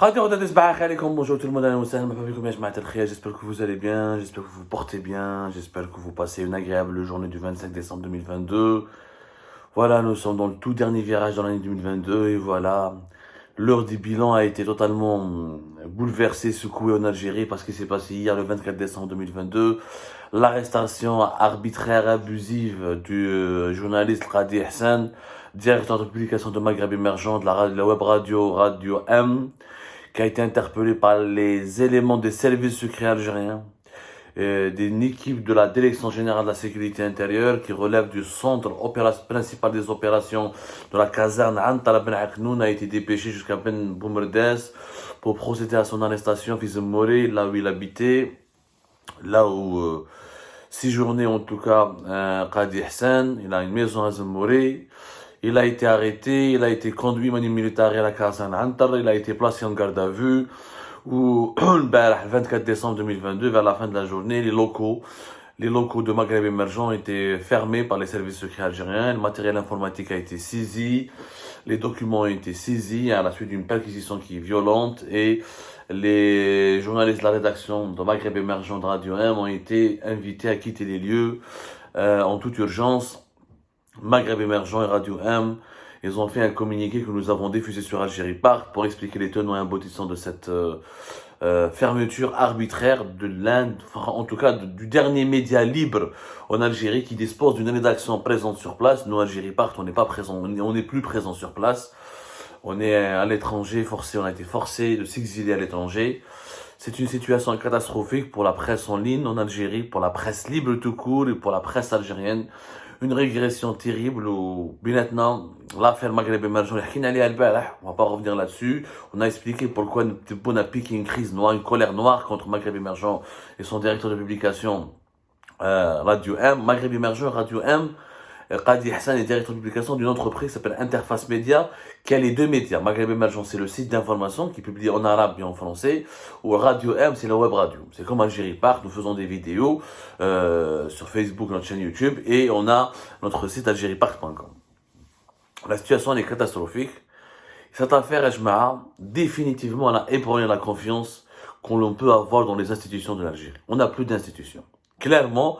Bonjour tout le monde, j'espère que vous allez bien, j'espère que vous vous portez bien, j'espère que vous passez une agréable journée du 25 décembre 2022. Voilà, nous sommes dans le tout dernier virage dans l'année 2022 et voilà, l'heure du bilan a été totalement bouleversée, secouée en Algérie parce qu'il s'est passé hier le 24 décembre 2022, l'arrestation arbitraire abusive du journaliste Qadi Hassan, directeur de publication de Maghreb émergent de la web Radio M, qui a été interpellé par les éléments des services secrets algériens, d'une équipe de la Direction générale de la sécurité intérieure qui relève du centre principal des opérations de la caserne Antar Ben Aknoun, a été dépêché jusqu'à Ben Boumerdès pour procéder à son arrestation, fils de Moré, là où il habitait, là où séjournait en tout cas Qadi Hassan. Il a une maison à Zemmouré. Il a été arrêté, il a été conduit mani militaire à la caserne Antar, il a été placé en garde à vue, où le 24 décembre 2022, vers la fin de la journée, les locaux de Maghreb émergent étaient fermés par les services secrets algériens, le matériel informatique a été saisi, les documents ont été saisis à la suite d'une perquisition qui est violente, et les journalistes de la rédaction de Maghreb émergent de Radio M ont été invités à quitter les lieux en toute urgence. Maghreb émergent et Radio M, ils ont fait un communiqué que nous avons diffusé sur Algérie Park pour expliquer les tenants et aboutissants de cette fermeture arbitraire de l'Inde, en tout cas du dernier média libre en Algérie qui dispose d'une rédaction présente sur place. Nous, Algérie Park, on n'est pas présent, on n'est plus présent sur place. On est à l'étranger, on a été forcé de s'exiler à l'étranger. C'est une situation catastrophique pour la presse en ligne en Algérie, pour la presse libre tout court et pour la presse algérienne. Une régression terrible où, maintenant, l'affaire Maghreb émergent, on va pas revenir là-dessus. On a expliqué pourquoi on a piqué une crise noire, une colère noire contre Maghreb émergent et son directeur de publication, Radio M. Maghreb émergent, Radio M. Qadi Hassan est directeur de publication d'une entreprise qui s'appelle Interface Média, qui a les deux médias. Maghreb émergent, c'est le site d'information qui publie en arabe et en français, ou Radio M, c'est la web radio. C'est comme Algérie Park, nous faisons des vidéos sur Facebook, notre chaîne YouTube, et on a notre site algériepark.com. La situation elle est catastrophique. Cette affaire, Ejmaa, définitivement, elle a ébranlé la confiance qu'on peut avoir dans les institutions de l'Algérie. On n'a plus d'institutions. Clairement,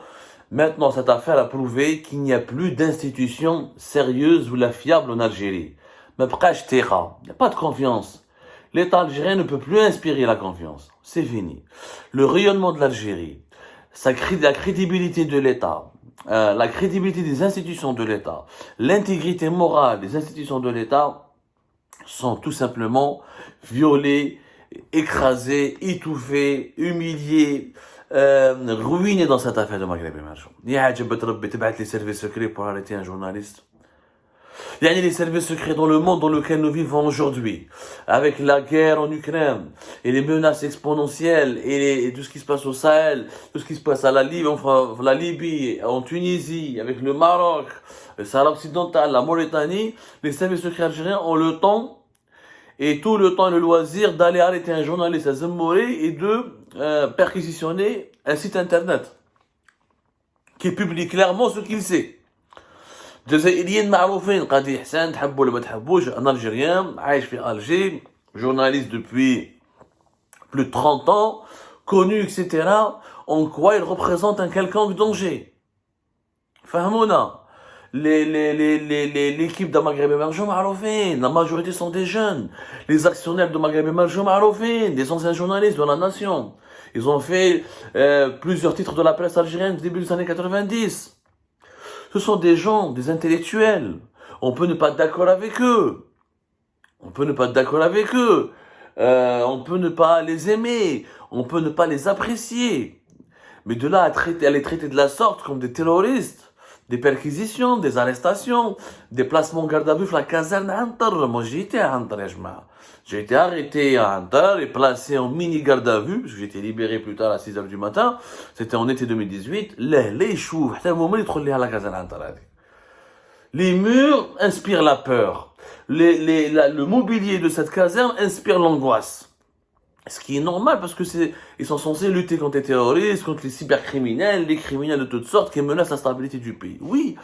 maintenant, cette affaire a prouvé qu'il n'y a plus d'institutions sérieuses ou la fiable en Algérie. Mais il n'y a pas de confiance. L'État algérien ne peut plus inspirer la confiance. C'est fini. Le rayonnement de l'Algérie, la crédibilité de l'État, la crédibilité des institutions de l'État, l'intégrité morale des institutions de l'État sont tout simplement violées, écrasées, étouffées, humiliées, ruiné dans cette affaire de Maghreb émergent. Les services secrets pour arrêter un journaliste. Il y a les services secrets dans le monde dans lequel nous vivons aujourd'hui, avec la guerre en Ukraine, et les menaces exponentielles, et tout ce qui se passe au Sahel, tout ce qui se passe à la Libye, en Tunisie, avec le Maroc, le Sahara occidental, la Mauritanie. Les services secrets algériens ont le temps, et tout le temps et le loisir d'aller arrêter un journaliste à Zemmouré et de perquisitionner un site internet qui publie clairement ce qu'il sait. جزائريين معروفين قاضي حسان تحبوا ولا ما تحبوش un Algérien عايش في Alger, journaliste depuis plus de 30 ans, connu, etc. En quoi il représente un quelconque danger. فهمونا. L'équipe de Maghreb émergent معروفين, la majorité sont des jeunes. Les actionnaires de Maghreb émergent معروفين, des anciens journalistes de la nation. Ils ont fait plusieurs titres de la presse algérienne au début des années 90. Ce sont des gens, des intellectuels. On peut ne pas être d'accord avec eux. On peut ne pas être d'accord avec eux. On peut ne pas les aimer. On peut ne pas les apprécier. Mais de là à les traiter de la sorte comme des terroristes, des perquisitions, des arrestations, des placements en garde à vue sur la caserne Antar. Moi, j'ai été à Antar, j'ai été arrêté à Antar et placé en mini garde à vue, parce que j'ai été libéré plus tard à 6h du matin. C'était en été 2018. Les murs inspirent la peur. Le mobilier de cette caserne inspire l'angoisse. Ce qui est normal parce que ils sont censés lutter contre les terroristes, contre les cybercriminels, les criminels de toutes sortes qui menacent la stabilité du pays. Oui,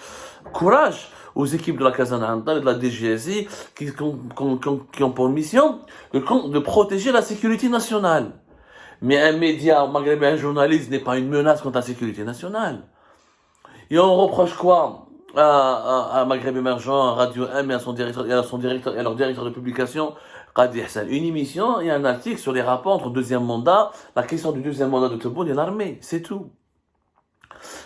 courage aux équipes de la Kazananda et de la DGSI qui ont pour mission de protéger la sécurité nationale. Mais un média maghrébin, un journaliste n'est pas une menace contre la sécurité nationale. Et on reproche quoi à Maghreb Émergent, à Radio 1 et à son directeur, et à leur directeur de publication, Qadi Hassan. Une émission et un article sur les rapports entre deuxième mandat, la question du deuxième mandat de Tebboune et l'armée. C'est tout.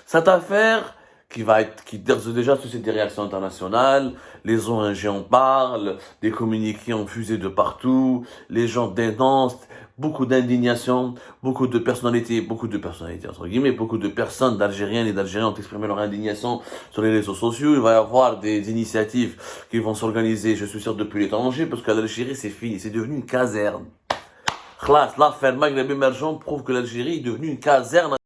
Cette affaire qui d'ores et déjà suscite des réactions internationales, les ONG en parlent, des communiqués ont fusé de partout, les gens dénoncent, beaucoup d'indignation, beaucoup de personnalités entre guillemets, beaucoup de personnes d'Algériennes et d'Algériens ont exprimé leur indignation sur les réseaux sociaux. Il va y avoir des initiatives qui vont s'organiser, je suis sûr, depuis l'étranger, parce qu'à l'Algérie, c'est fini, c'est devenu une caserne. Khlas, l'affaire Maghreb émergent prouve que l'Algérie est devenue une caserne.